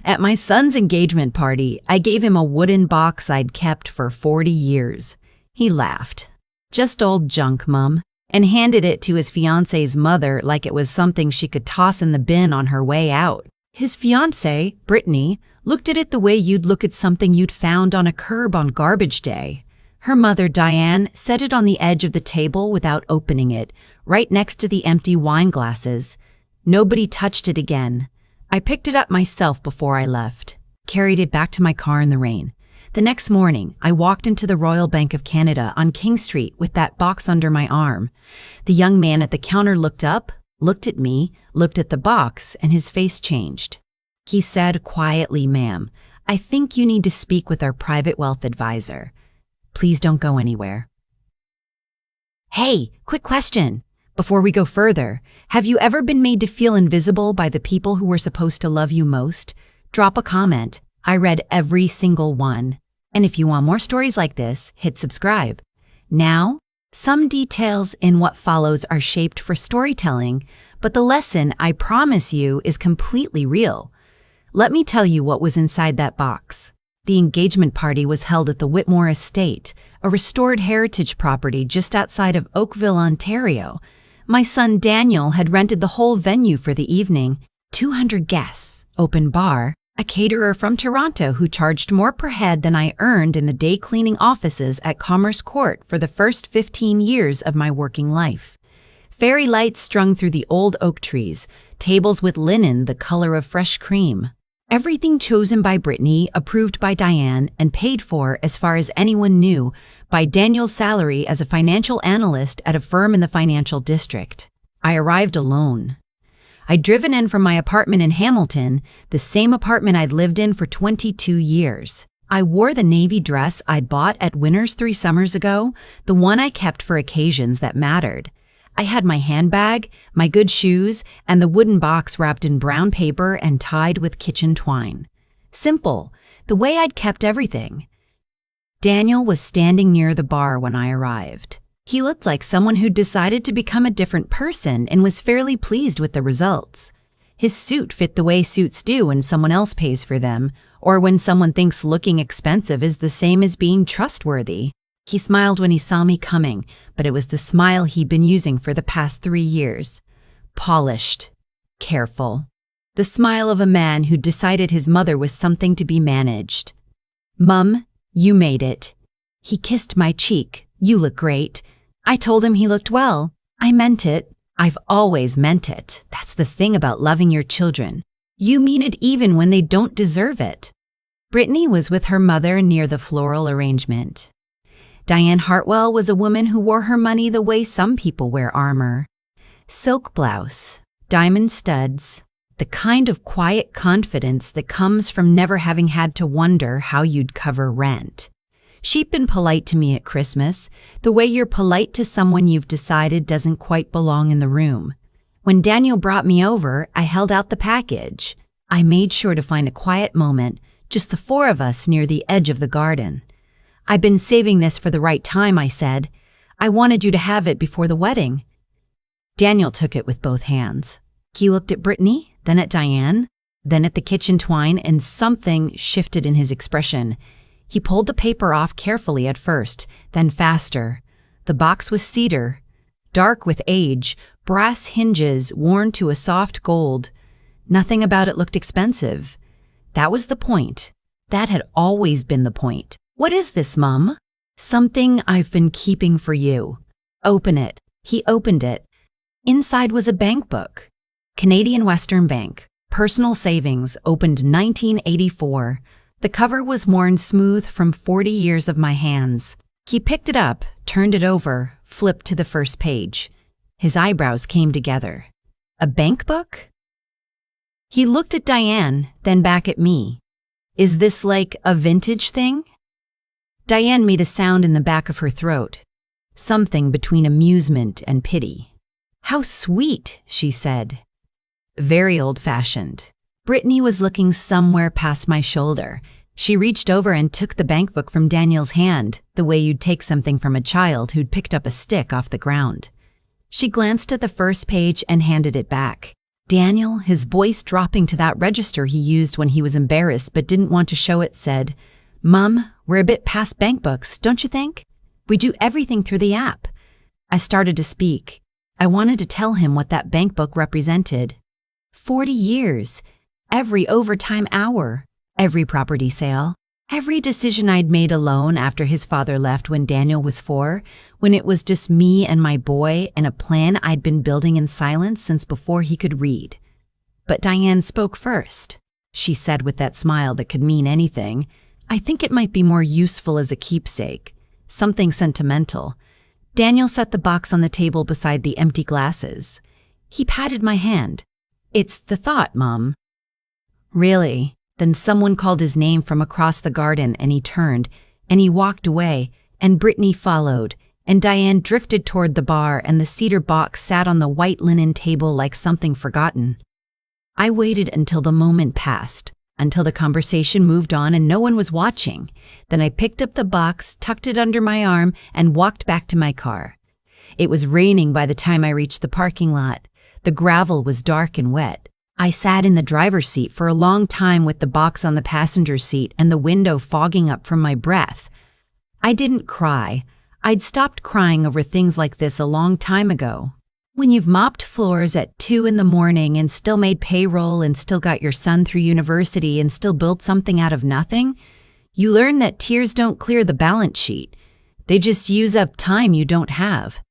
At my son's engagement party, I gave him a wooden box I'd kept for 40 years. He laughed. "Just old junk, Mum," and handed it to his fiancée's mother like it was something she could toss in the bin on her way out. His fiancée, Brittany, looked at it the way you'd look at something you'd found on a curb on garbage day. Her mother, Diane, set it on the edge of the table without opening it, right next to the empty wine glasses. Nobody touched it again. I picked it up myself before I left, carried it back to my car in the rain. The next morning, I walked into the Royal Bank of Canada on King Street with that box under my arm. The young man at the counter looked up, looked at me, looked at the box, and his face changed. He said quietly, "Ma'am, I think you need to speak with our private wealth advisor. Please don't go anywhere." Hey, quick question. Before we go further, have you ever been made to feel invisible by the people who were supposed to love you most? Drop a comment. I read every single one. And if you want more stories like this, hit subscribe. Now, some details in what follows are shaped for storytelling, but the lesson, I promise you, is completely real. Let me tell you what was inside that box. The engagement party was held at the Whitmore Estate, a restored heritage property just outside of Oakville, Ontario. My son Daniel had rented the whole venue for the evening. 200 guests, open bar, a caterer from Toronto who charged more per head than I earned in the day cleaning offices at Commerce Court for the first 15 years of my working life. Fairy lights strung through the old oak trees, tables with linen the color of fresh cream. Everything chosen by Brittany, approved by Diane, and paid for, as far as anyone knew, by Daniel's salary as a financial analyst at a firm in the financial district. I arrived alone. I'd driven in from my apartment in Hamilton, the same apartment I'd lived in for 22 years. I wore the navy dress I'd bought at Winners 3 summers ago, the one I kept for occasions that mattered. I had my handbag, my good shoes, and the wooden box wrapped in brown paper and tied with kitchen twine. Simple, the way I'd kept everything. Daniel was standing near the bar when I arrived. He looked like someone who'd decided to become a different person and was fairly pleased with the results. His suit fit the way suits do when someone else pays for them, or when someone thinks looking expensive is the same as being trustworthy. He smiled when he saw me coming, but it was the smile he'd been using for the past 3 years. Polished. Careful. The smile of a man who decided his mother was something to be managed. "Mum, you made it." He kissed my cheek. "You look great." I told him he looked well. I meant it. I've always meant it. That's the thing about loving your children. You mean it even when they don't deserve it. Brittany was with her mother near the floral arrangement. Diane Hartwell was a woman who wore her money the way some people wear armor. Silk blouse, diamond studs, the kind of quiet confidence that comes from never having had to wonder how you'd cover rent. She'd been polite to me at Christmas, the way you're polite to someone you've decided doesn't quite belong in the room. When Daniel brought me over, I held out the package. I made sure to find a quiet moment, just the 4 of us near the edge of the garden. "I've been saving this for the right time," I said. "I wanted you to have it before the wedding." Daniel took it with both hands. He looked at Brittany, then at Diane, then at the kitchen twine, and something shifted in his expression. He pulled the paper off carefully at first, then faster. The box was cedar, dark with age, brass hinges worn to a soft gold. Nothing about it looked expensive. That was the point. That had always been the point. "What is this, Mum?" "Something I've been keeping for you." "Open it." He opened it. Inside was a bank book. Canadian Western Bank, personal savings, opened 1984. The cover was worn smooth from 40 years of my hands. He picked it up, turned it over, flipped to the first page. His eyebrows came together. "A bank book?" He looked at Diane, then back at me. "Is this like a vintage thing?" Diane made a sound in the back of her throat, something between amusement and pity. "How sweet," she said. "Very old-fashioned." Brittany was looking somewhere past my shoulder. She reached over and took the bankbook from Daniel's hand, the way you'd take something from a child who'd picked up a stick off the ground. She glanced at the first page and handed it back. Daniel, his voice dropping to that register he used when he was embarrassed but didn't want to show it, said, "Mom, we're a bit past bank books, don't you think? We do everything through the app." I started to speak. I wanted to tell him what that bank book represented. 40 years, every overtime hour, every property sale, every decision I'd made alone after his father left when Daniel was 4, when it was just me and my boy and a plan I'd been building in silence since before he could read. But Diane spoke first. She said with that smile that could mean anything, "I think it might be more useful as a keepsake, something sentimental." Daniel set the box on the table beside the empty glasses. He patted my hand. "It's the thought, Mom." "Really?" Then someone called his name from across the garden and he turned, and he walked away, and Brittany followed, and Diane drifted toward the bar and the cedar box sat on the white linen table like something forgotten. I waited until the moment passed, until the conversation moved on and no one was watching. Then I picked up the box, tucked it under my arm, and walked back to my car. It was raining by the time I reached the parking lot. The gravel was dark and wet. I sat in the driver's seat for a long time with the box on the passenger seat and the window fogging up from my breath. I didn't cry. I'd stopped crying over things like this a long time ago. When you've mopped floors at 2 in the morning and still made payroll and still got your son through university and still built something out of nothing, you learn that tears don't clear the balance sheet. They just use up time you don't have.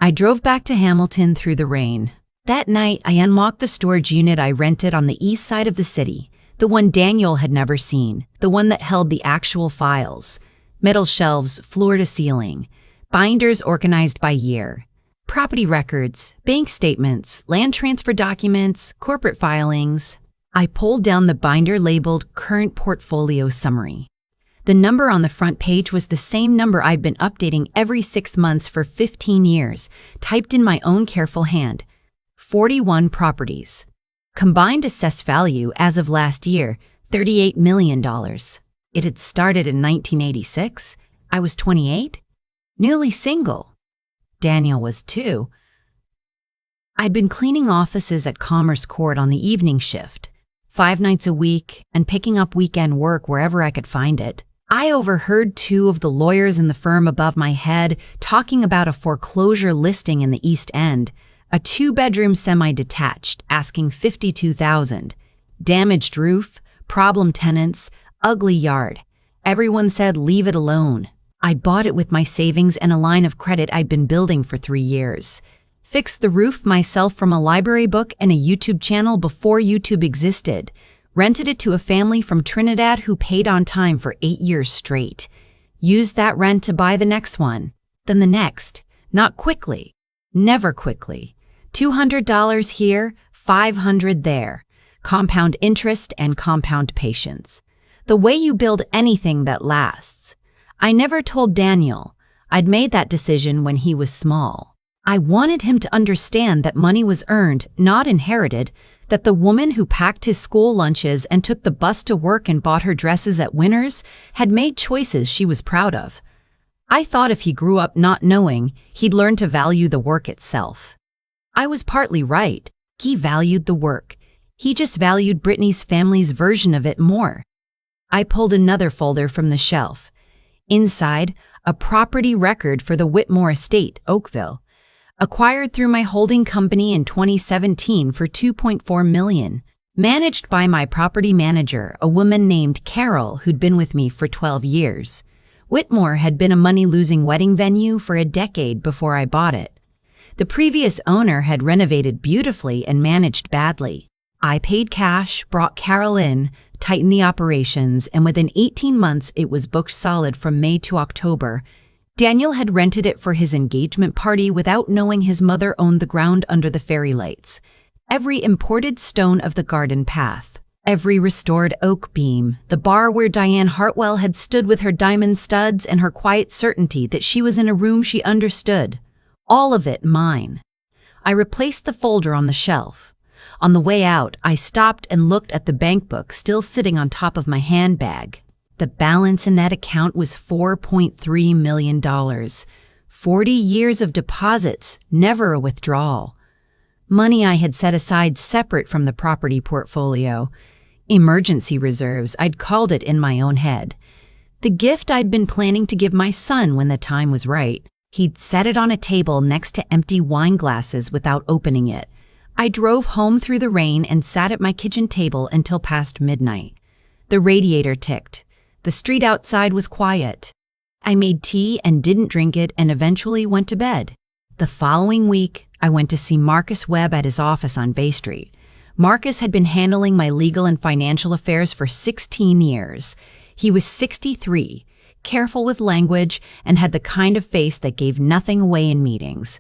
I drove back to Hamilton through the rain. That night, I unlocked the storage unit I rented on the east side of the city, the one Daniel had never seen, the one that held the actual files. Metal shelves, floor to ceiling, binders organized by year, property records, bank statements, land transfer documents, corporate filings. I pulled down the binder labeled Current Portfolio Summary. The number on the front page was the same number I'd been updating every 6 months for 15 years, typed in my own careful hand. 41 properties. Combined assessed value as of last year, $38 million. It had started in 1986. I was 28. Newly single. Daniel was 2. I'd been cleaning offices at Commerce Court on the evening shift, 5 nights a week, and picking up weekend work wherever I could find it. I overheard 2 of the lawyers in the firm above my head talking about a foreclosure listing in the East End, a 2-bedroom semi-detached, asking $52,000. Damaged roof, problem tenants, ugly yard. Everyone said leave it alone. I bought it with my savings and a line of credit I'd been building for 3 years. Fixed the roof myself from a library book and a YouTube channel before YouTube existed. Rented it to a family from Trinidad who paid on time for 8 years straight. Used that rent to buy the next one, then the next. Not quickly. Never quickly. $200 here, $500 there. Compound interest and compound patience. The way you build anything that lasts. I never told Daniel. I'd made that decision when he was small. I wanted him to understand that money was earned, not inherited, that the woman who packed his school lunches and took the bus to work and bought her dresses at Winners had made choices she was proud of. I thought if he grew up not knowing, he'd learn to value the work itself. I was partly right. He valued the work. He just valued Brittany's family's version of it more. I pulled another folder from the shelf. Inside, a property record for the Whitmore Estate, Oakville. Acquired through my holding company in 2017 for $2.4 million. Managed by my property manager, a woman named Carol who'd been with me for 12 years. Whitmore had been a money-losing wedding venue for a decade before I bought it. The previous owner had renovated beautifully and managed badly. I paid cash, brought Carol in, tightened the operations, and within 18 months it was booked solid from May to October. Daniel had rented it for his engagement party without knowing his mother owned the ground under the fairy lights. Every imported stone of the garden path. Every restored oak beam, the bar where Diane Hartwell had stood with her diamond studs and her quiet certainty that she was in a room she understood. All of it mine. I replaced the folder on the shelf. On the way out, I stopped and looked at the bank book still sitting on top of my handbag. The balance in that account was $4.3 million. 40 years of deposits, never a withdrawal. money I had set aside separate from the property portfolio. Emergency reserves, I'd called it in my own head. The gift I'd been planning to give my son when the time was right. He'd set it on a table next to empty wine glasses without opening it. I drove home through the rain and sat at my kitchen table until past midnight. The radiator ticked. The street outside was quiet. I made tea and didn't drink it and eventually went to bed. The following week, I went to see Marcus Webb at his office on Bay Street. Marcus had been handling my legal and financial affairs for 16 years. He was 63, careful with language, and had the kind of face that gave nothing away in meetings.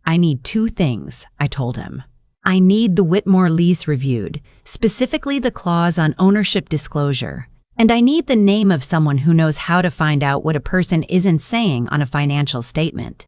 "I need two things," I told him. "I need the Whitmore lease reviewed, specifically the clause on ownership disclosure. And I need the name of someone who knows how to find out what a person isn't saying on a financial statement."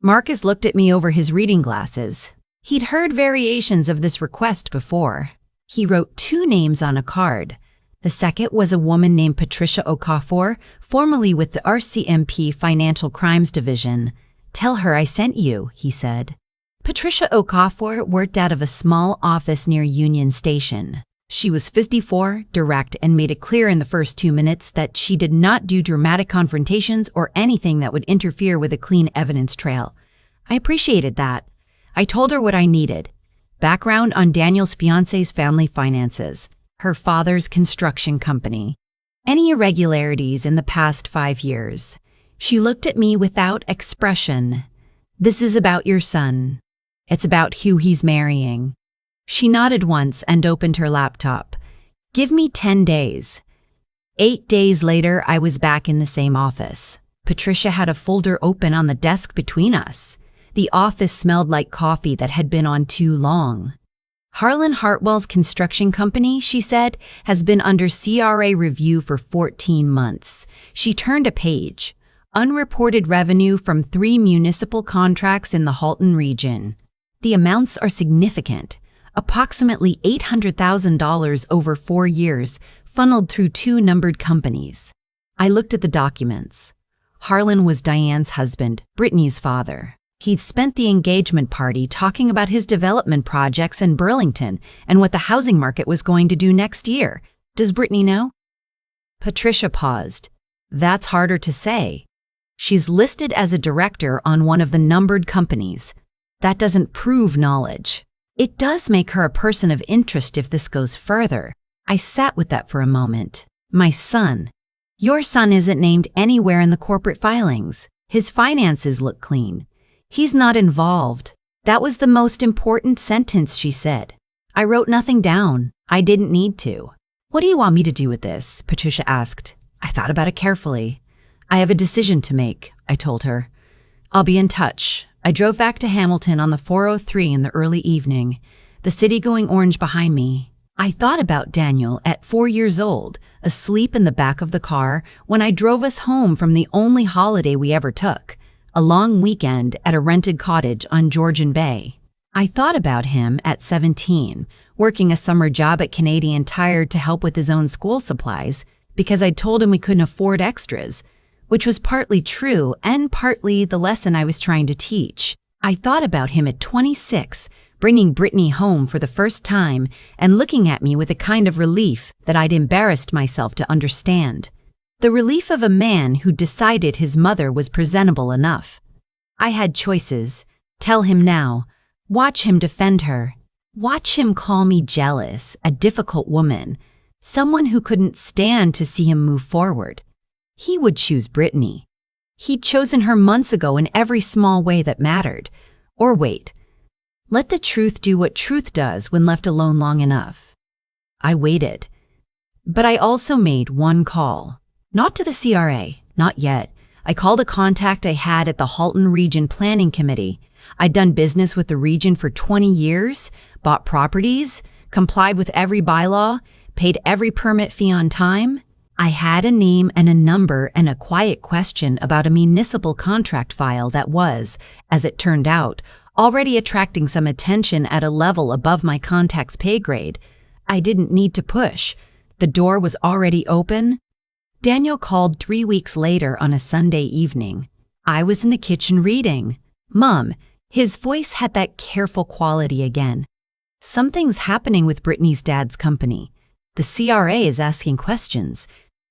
Marcus looked at me over his reading glasses. He'd heard variations of this request before. He wrote two names on a card. The second was a woman named Patricia Okafor, formerly with the RCMP Financial Crimes Division. "Tell her I sent you," he said. Patricia Okafor worked out of a small office near Union Station. She was 54, direct, and made it clear in the first 2 minutes that she did not do dramatic confrontations or anything that would interfere with a clean evidence trail. I appreciated that. I told her what I needed. Background on Daniel's fiancée's family finances, her father's construction company, any irregularities in the past 5 years. She looked at me without expression. "This is about your son. It's about who he's marrying." She nodded once and opened her laptop. "Give me 10 days. 8 days later, I was back in the same office. Patricia had a folder open on the desk between us. The office smelled like coffee that had been on too long. "Harlan Hartwell's construction company," she said, "has been under CRA review for 14 months. She turned a page. Unreported revenue from 3 municipal contracts in the Halton region. The amounts are significant. Approximately $800,000 over 4 years, funneled through 2 numbered companies." I looked at the documents. Harlan was Diane's husband, Brittany's father. He'd spent the engagement party talking about his development projects in Burlington and what the housing market was going to do next year. "Does Brittany know?" Patricia paused. "That's harder to say. She's listed as a director on one of the numbered companies. That doesn't prove knowledge. It does make her a person of interest if this goes further." I sat with that for a moment. "My son. Your son isn't named anywhere in the corporate filings. His finances look clean. He's not involved." That was the most important sentence, she said. I wrote nothing down. I didn't need to. "What do you want me to do with this?" Patricia asked. I thought about it carefully. "I have a decision to make," I told her. "I'll be in touch." I drove back to Hamilton on the 403 in the early evening, the city going orange behind me. I thought about Daniel at 4 years old, asleep in the back of the car when I drove us home from the only holiday we ever took, a long weekend at a rented cottage on Georgian Bay. I thought about him at 17, working a summer job at Canadian Tire to help with his own school supplies because I'd told him we couldn't afford extras, which was partly true and partly the lesson I was trying to teach. I thought about him at 26, bringing Brittany home for the first time and looking at me with a kind of relief that I'd embarrassed myself to understand. The relief of a man who decided his mother was presentable enough. I had choices. Tell him now. Watch him defend her. Watch him call me jealous, a difficult woman, someone who couldn't stand to see him move forward. He would choose Brittany. He'd chosen her months ago in every small way that mattered. Or wait. Let the truth do what truth does when left alone long enough. I waited. But I also made one call. Not to the CRA, not yet. I called a contact I had at the Halton Region Planning Committee. I'd done business with the region for 20 years, bought properties, complied with every bylaw, paid every permit fee on time. I had a name and a number and a quiet question about a municipal contract file that was, as it turned out, already attracting some attention at a level above my contact's pay grade. I didn't need to push. The door was already open. Daniel called 3 weeks later on a Sunday evening. I was in the kitchen reading. "Mom, His voice had that careful quality again. Something's happening with Brittany's dad's company. The CRA is asking questions.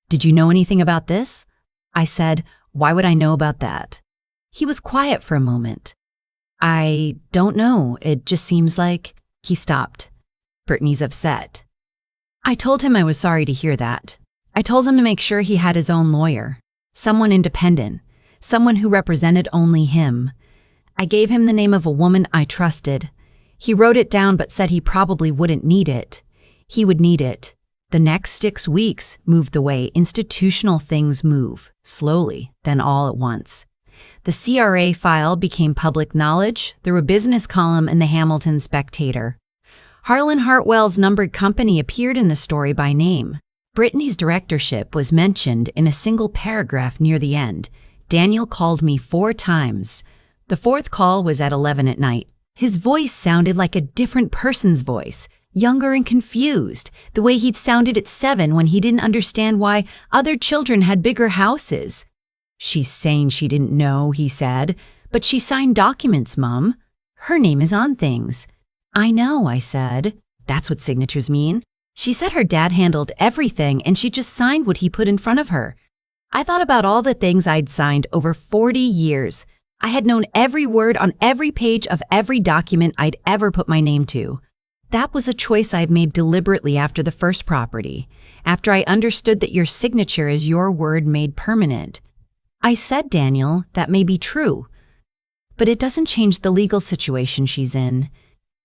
Did you know anything about this? I said, why would I know about that? He was quiet for a moment. I don't know, it just seems like… He stopped. Brittany's upset. I told him I was sorry to hear that. I told him to make sure he had his own lawyer, someone independent, someone who represented only him. I gave him the name of a woman I trusted. He wrote it down but said he probably wouldn't need it. He would need it. The next 6 weeks moved the way institutional things move, slowly, then all at once. The CRA file became public knowledge through a business column in the Hamilton Spectator. Harlan Hartwell's numbered company appeared in the story by name. Brittany's directorship was mentioned in a single paragraph near the end. Daniel called me 4 times. The 4th call was at 11 at night. His voice sounded like a different person's voice, younger and confused, the way he'd sounded at 7 when he didn't understand why other children had bigger houses. She's saying she didn't know, he said, but she signed documents, Mum. Her name is on things. I know, I said. That's what signatures mean. She said her dad handled everything and she just signed what he put in front of her. I thought about all the things I'd signed over 40 years. I had known every word on every page of every document I'd ever put my name to. That was a choice I've made deliberately after the first property, after I understood that your signature is your word made permanent. I said, Daniel, that may be true, but it doesn't change the legal situation she's in.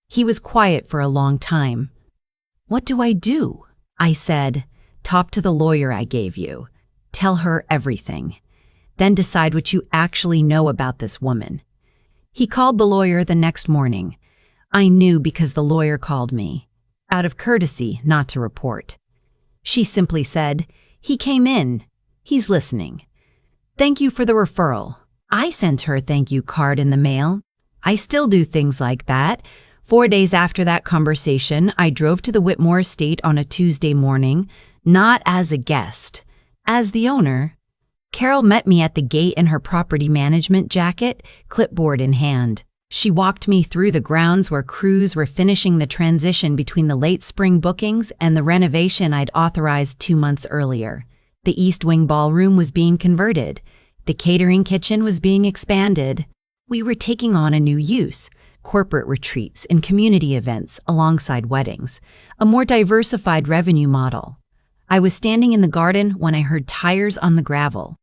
He was quiet for a long time. What do I do? I said, talk to the lawyer I gave you. Tell her everything. Then decide what you actually know about this woman. He called the lawyer the next morning. I knew because the lawyer called me, out of courtesy not to report. She simply said, he came in. He's listening. Thank you for the referral. I sent her a thank you card in the mail. I still do things like that. 4 days after that conversation, I drove to the Whitmore estate on a Tuesday morning, not as a guest, as the owner. Carol met me at the gate in her property management jacket, clipboard in hand. She walked me through the grounds where crews were finishing the transition between the late spring bookings and the renovation I'd authorized 2 months earlier. The East Wing ballroom was being converted. The catering kitchen was being expanded. We were taking on a new use, corporate retreats and community events alongside weddings, a more diversified revenue model. I was standing in the garden when I heard tires on the gravel.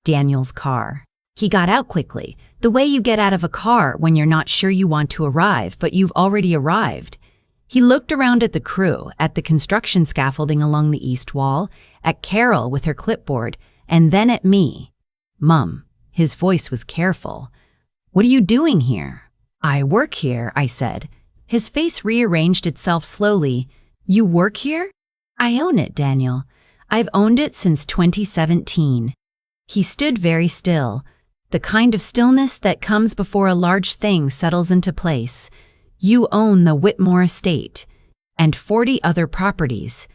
Daniel's car. He got out quickly, the way you get out of a car when you're not sure you want to arrive, but you've already arrived. He looked around at the crew, at the construction scaffolding along the east wall, at Carol with her clipboard, and then at me. Mum, his voice was careful. What are you doing here? I work here, I said. His face rearranged itself slowly. You work here? I own it, Daniel. I've owned it since 2017. He stood very still, the kind of stillness that comes before a large thing settles into place. You own the Whitmore estate and 40 other properties.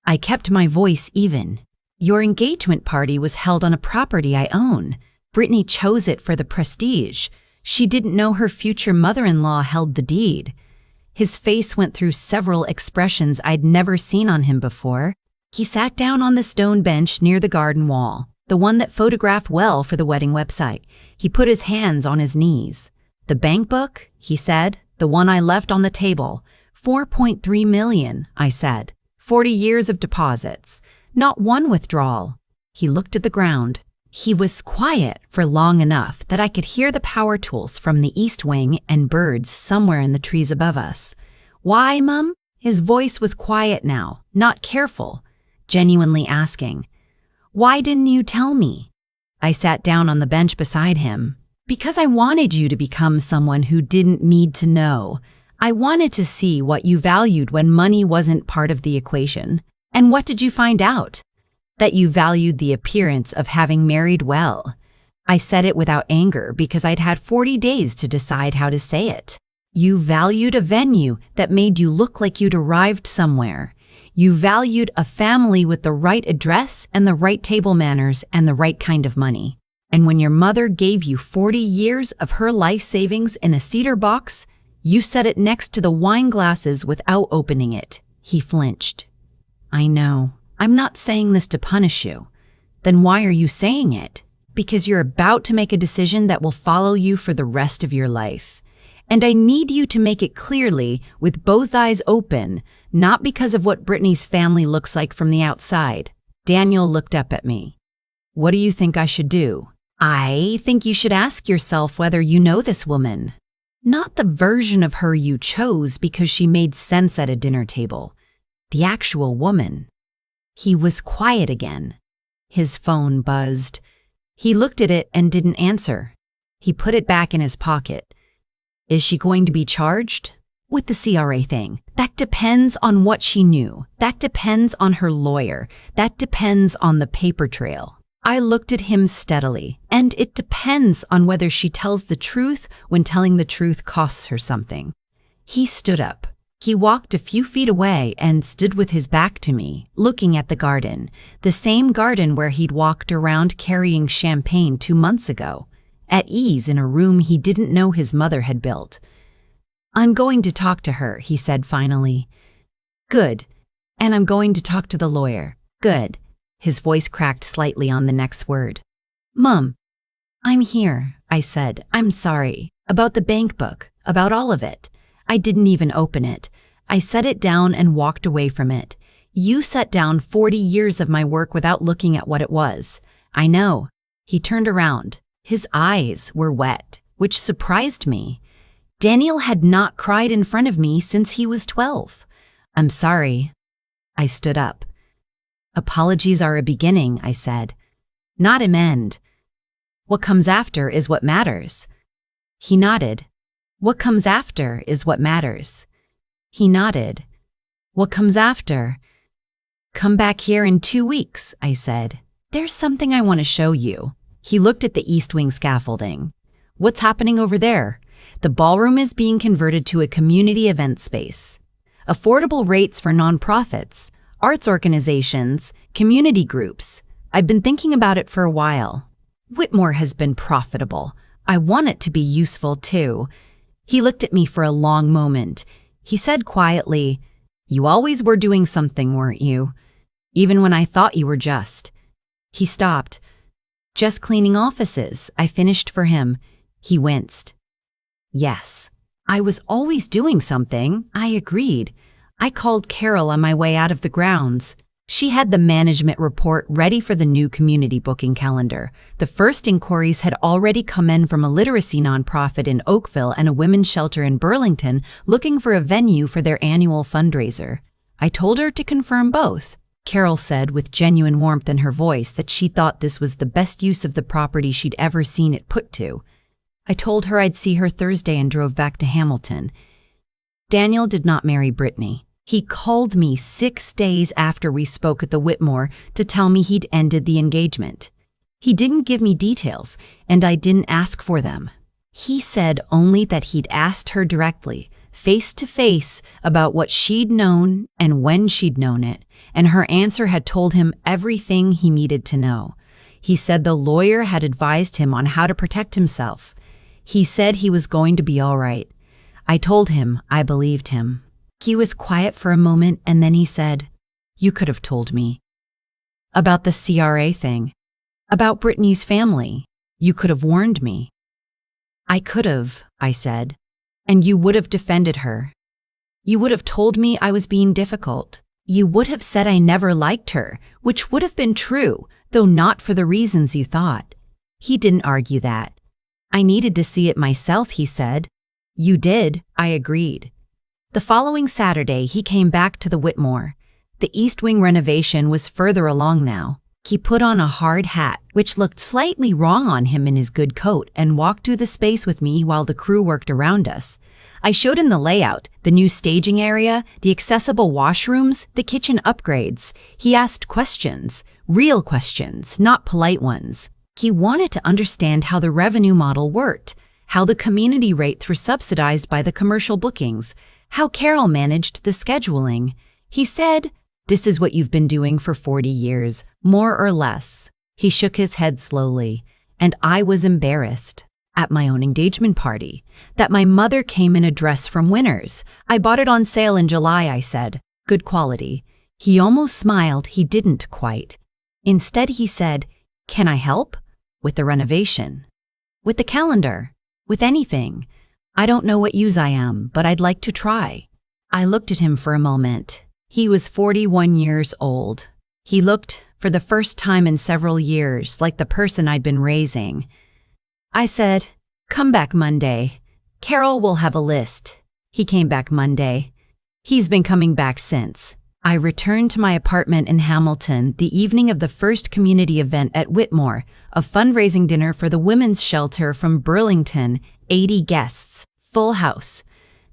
I kept my voice even. Your engagement party was held on a property I own. Brittany chose it for the prestige. She didn't know her future mother-in-law held the deed. His face went through several expressions I'd never seen on him before. He sat down on the stone bench near the garden wall, the one that photographed well for the wedding website. He put his hands on his knees. The bank book, he said, the one I left on the table. 4.3 million, I said. 40 years of deposits. Not one withdrawal. He looked at the ground. He was quiet for long enough that I could hear the power tools from the east wing and birds somewhere in the trees above us. Why, Mum? His voice was quiet now, not careful, genuinely asking. Why didn't you tell me? I sat down on the bench beside him. Because I wanted you to become someone who didn't need to know. I wanted to see what you valued when money wasn't part of the equation. And what did you find out? That you valued the appearance of having married well. I said it without anger because I'd had 40 days to decide how to say it. You valued a venue that made you look like you'd arrived somewhere. You valued a family with the right address and the right table manners and the right kind of money. And when your mother gave you 40 years of her life savings in a cedar box, you set it next to the wine glasses without opening it. He flinched. I know. I'm not saying this to punish you. Then why are you saying it? Because you're about to make a decision that will follow you for the rest of your life. And I need you to make it clearly, with both eyes open, not because of what Brittany's family looks like from the outside. Daniel looked up at me. What do you think I should do? I think you should ask yourself whether you know this woman. Not the version of her you chose because she made sense at a dinner table. The actual woman. He was quiet again. His phone buzzed. He looked at it and didn't answer. He put it back in his pocket. Is she going to be charged? With the CRA thing. That depends on what she knew. That depends on her lawyer. That depends on the paper trail. I looked at him steadily, and it depends on whether she tells the truth when telling the truth costs her something. He stood up. He walked a few feet away and stood with his back to me, looking at the garden, the same garden where he'd walked around carrying champagne 2 months ago, at ease in a room he didn't know his mother had built. I'm going to talk to her, he said finally. Good. And I'm going to talk to the lawyer. Good. His voice cracked slightly on the next word. Mom, I'm here, I said. I'm sorry. About the bank book, about all of it. I didn't even open it. I set it down and walked away from it. You set down 40 years of my work without looking at what it was. I know. He turned around. His eyes were wet, which surprised me. Daniel had not cried in front of me since he was 12. I'm sorry. I stood up. Apologies are a beginning, I said. Not an end. What comes after is what matters. He nodded. What comes after is what matters. He nodded. What comes after? Come back here in 2 weeks, I said. There's something I want to show you. He looked at the East Wing scaffolding. What's happening over there? The ballroom is being converted to a community event space. Affordable rates for nonprofits, arts organizations, community groups. I've been thinking about it for a while. Whitmore has been profitable. I want it to be useful too. He looked at me for a long moment. He said quietly, You always were doing something, weren't you? Even when I thought you were just. He stopped. Just cleaning offices, I finished for him. He winced. Yes, I was always doing something, I agreed. I called Carol on my way out of the grounds. She had the management report ready for the new community booking calendar. The first inquiries had already come in from a literacy nonprofit in Oakville and a women's shelter in Burlington looking for a venue for their annual fundraiser. I told her to confirm both. Carol said with genuine warmth in her voice that she thought this was the best use of the property she'd ever seen it put to. I told her I'd see her Thursday and drove back to Hamilton. Daniel did not marry Brittany. He called me 6 days after we spoke at the Whitmore to tell me he'd ended the engagement. He didn't give me details, and I didn't ask for them. He said only that he'd asked her directly, face to face, about what she'd known and when she'd known it, and her answer had told him everything he needed to know. He said the lawyer had advised him on how to protect himself. He said he was going to be all right. I told him I believed him. He was quiet for a moment, and then he said, You could have told me. About the CRA thing. About Brittany's family. You could have warned me. I could have, I said. And you would have defended her. You would have told me I was being difficult. You would have said I never liked her, which would have been true, though not for the reasons you thought. He didn't argue that. I needed to see it myself, he said. You did, I agreed. The following Saturday, he came back to the Whitmore. The East Wing renovation was further along now. He put on a hard hat, which looked slightly wrong on him in his good coat, and walked through the space with me while the crew worked around us. I showed him the layout, the new staging area, the accessible washrooms, the kitchen upgrades. He asked questions, real questions, not polite ones. He wanted to understand how the revenue model worked, how the community rates were subsidized by the commercial bookings, how Carol managed the scheduling. He said, This is what you've been doing for 40 years, more or less. He shook his head slowly. and I was embarrassed. At my own engagement party, that my mother came in a dress from Winners. I bought it on sale in July, I said. Good quality. He almost smiled. He didn't quite. Instead, he said, "Can I help?" With the renovation. With the calendar. With anything. I don't know what use I am, but I'd like to try. I looked at him for a moment. He was 41 years old. He looked, for the first time in several years, like the person I'd been raising. I said, "Come back Monday. Carol will have a list." He came back Monday. He's been coming back since. I returned to my apartment in Hamilton the evening of the first community event at Whitmore, a fundraising dinner for the women's shelter from Burlington, 80 guests, full house.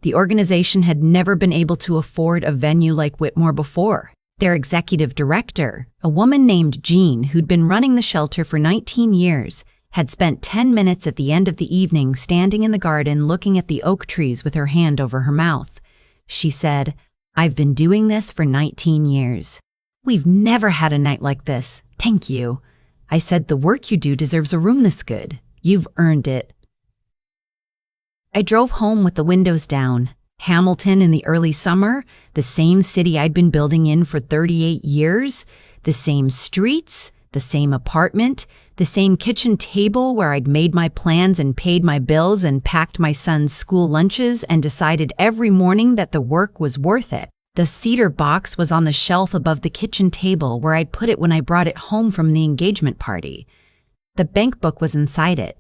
The organization had never been able to afford a venue like Whitmore before. Their executive director, a woman named Jean who'd been running the shelter for 19 years, had spent 10 minutes at the end of the evening standing in the garden looking at the oak trees with her hand over her mouth. She said, "I've been doing this for 19 years. We've never had a night like this. Thank you." I said, "The work you do deserves a room this good. You've earned it." I drove home with the windows down. Hamilton in the early summer, the same city I'd been building in for 38 years, the same streets, the same apartment, the same kitchen table where I'd made my plans and paid my bills and packed my son's school lunches and decided every morning that the work was worth it. The cedar box was on the shelf above the kitchen table where I'd put it when I brought it home from the engagement party. The bank book was inside it.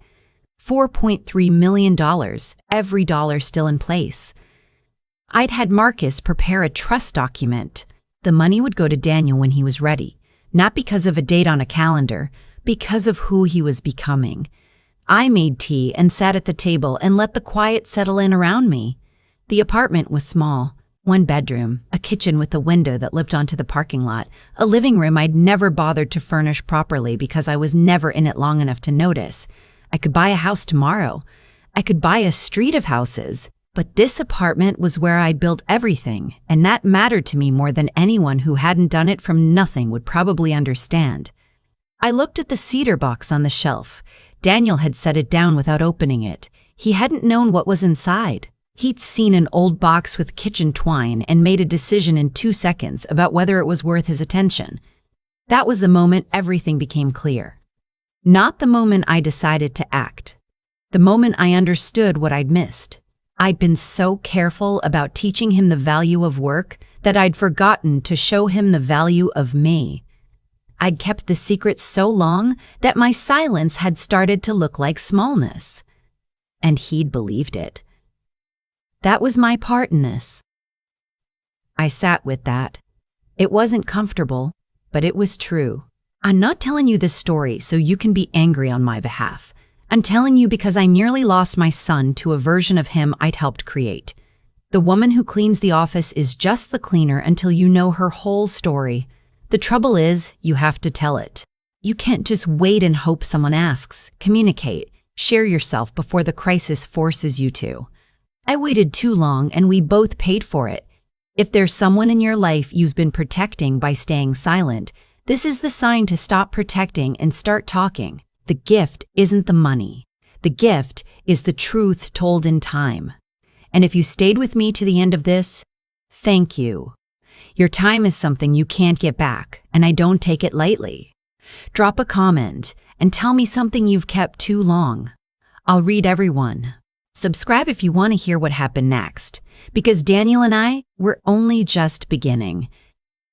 $4.3 million, every dollar still in place. I'd had Marcus prepare a trust document. The money would go to Daniel when he was ready. Not because of a date on a calendar, because of who he was becoming. I made tea and sat at the table and let the quiet settle in around me. The apartment was small. 1 bedroom, a kitchen with a window that looked onto the parking lot, a living room I'd never bothered to furnish properly because I was never in it long enough to notice. I could buy a house tomorrow. I could buy a street of houses. But this apartment was where I'd built everything, and that mattered to me more than anyone who hadn't done it from nothing would probably understand. I looked at the cedar box on the shelf. Daniel had set it down without opening it. He hadn't known what was inside. He'd seen an old box with kitchen twine and made a decision in 2 seconds about whether it was worth his attention. That was the moment everything became clear. Not the moment I decided to act. The moment I understood what I'd missed. I'd been so careful about teaching him the value of work that I'd forgotten to show him the value of me. I'd kept the secret so long that my silence had started to look like smallness. And he'd believed it. That was my part in this. I sat with that. It wasn't comfortable, but it was true. I'm not telling you this story so you can be angry on my behalf. I'm telling you because I nearly lost my son to a version of him I'd helped create. The woman who cleans the office is just the cleaner until you know her whole story. The trouble is, you have to tell it. You can't just wait and hope someone asks. Communicate. Share yourself before the crisis forces you to. I waited too long and we both paid for it. If there's someone in your life you've been protecting by staying silent, this is the sign to stop protecting and start talking. The gift isn't the money. The gift is the truth told in time. And if you stayed with me to the end of this, thank you. Your time is something you can't get back, and I don't take it lightly. Drop a comment and tell me something you've kept too long. I'll read everyone. Subscribe if you want to hear what happened next, because Daniel and I were only just beginning.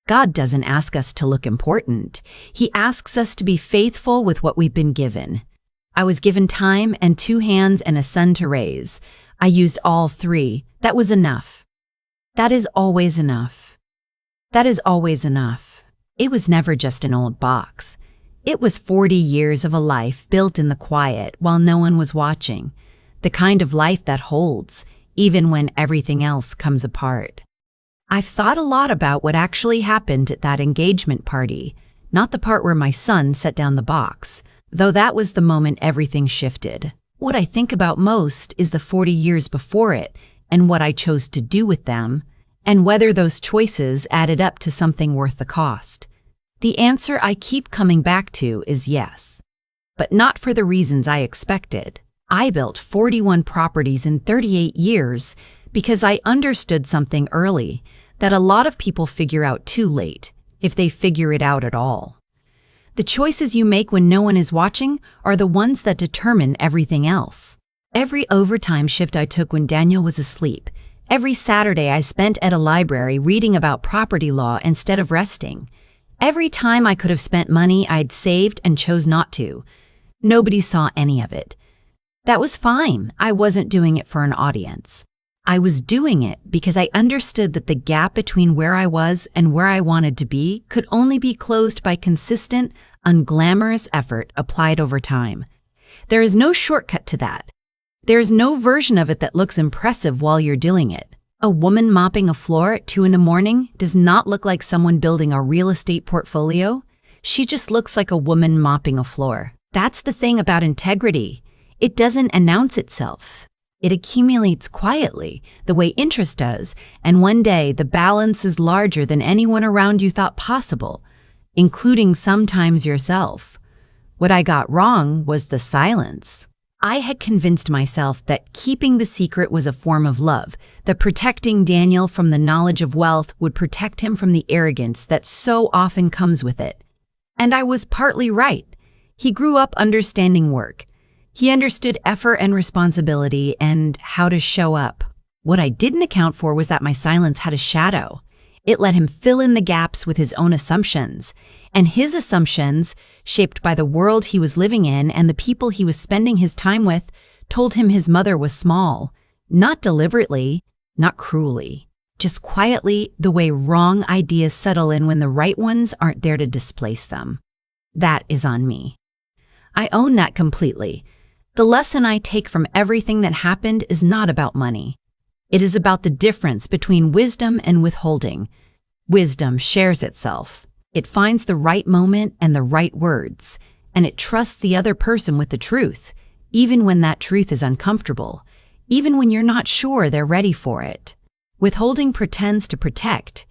God doesn't ask us to look important. He asks us to be faithful with what we've been given. I was given time and 2 hands and a son to raise. I used all 3. That was enough. That is always enough. That is always enough. It was never just an old box. It was 40 years of a life built in the quiet while no one was watching. The kind of life that holds, even when everything else comes apart. I've thought a lot about what actually happened at that engagement party, not the part where my son set down the box, though that was the moment everything shifted. What I think about most is the 40 years before it and what I chose to do with them, and whether those choices added up to something worth the cost. The answer I keep coming back to is yes. but not for the reasons I expected. I built 41 properties in 38 years because I understood something early that a lot of people figure out too late, if they figure it out at all. The choices you make when no one is watching are the ones that determine everything else. Every overtime shift I took when Daniel was asleep, every Saturday I spent at a library reading about property law instead of resting, every time I could have spent money I'd saved and chose not to, nobody saw any of it. That was fine. I wasn't doing it for an audience. I was doing it because I understood that the gap between where I was and where I wanted to be could only be closed by consistent, unglamorous effort applied over time. There is no shortcut to that. There is no version of it that looks impressive while you're doing it. A woman mopping a floor at 2 a.m. does not look like someone building a real estate portfolio. She just looks like a woman mopping a floor. That's the thing about integrity. It doesn't announce itself. It accumulates quietly, the way interest does, and one day the balance is larger than anyone around you thought possible, including sometimes yourself. What I got wrong was the silence. I had convinced myself that keeping the secret was a form of love, that protecting Daniel from the knowledge of wealth would protect him from the arrogance that so often comes with it. And I was partly right. He grew up understanding work. He understood effort and responsibility and how to show up. What I didn't account for was that my silence had a shadow. It let him fill in the gaps with his own assumptions. And his assumptions, shaped by the world he was living in and the people he was spending his time with, told him his mother was small. Not deliberately, not cruelly. Just quietly, the way wrong ideas settle in when the right ones aren't there to displace them. That is on me. I own that completely. The lesson I take from everything that happened is not about money. It is about the difference between wisdom and withholding. Wisdom shares itself. It finds the right moment and the right words, and it trusts the other person with the truth, even when that truth is uncomfortable, even when you're not sure they're ready for it. Withholding pretends to protect,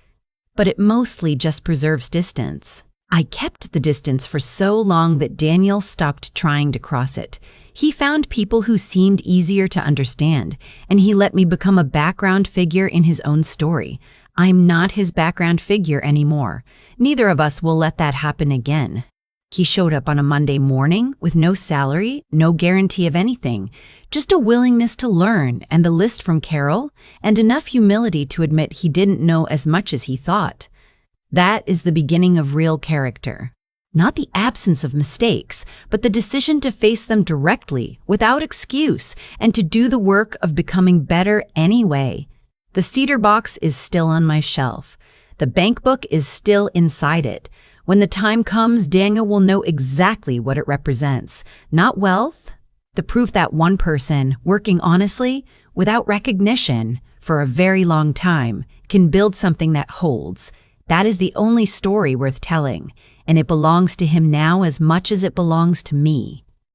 but it mostly just preserves distance. I kept the distance for so long that Daniel stopped trying to cross it. He found people who seemed easier to understand, and he let me become a background figure in his own story. I'm not his background figure anymore. Neither of us will let that happen again. He showed up on a Monday morning with no salary, no guarantee of anything, just a willingness to learn and the list from Carol, and enough humility to admit he didn't know as much as he thought. That is the beginning of real character. Not the absence of mistakes, but the decision to face them directly, without excuse, and to do the work of becoming better anyway. The cedar box is still on my shelf. The bank book is still inside it. When the time comes, Daniel will know exactly what it represents. Not wealth, the proof that one person, working honestly, without recognition, for a very long time, can build something that holds. That is the only story worth telling, and it belongs to him now as much as it belongs to me.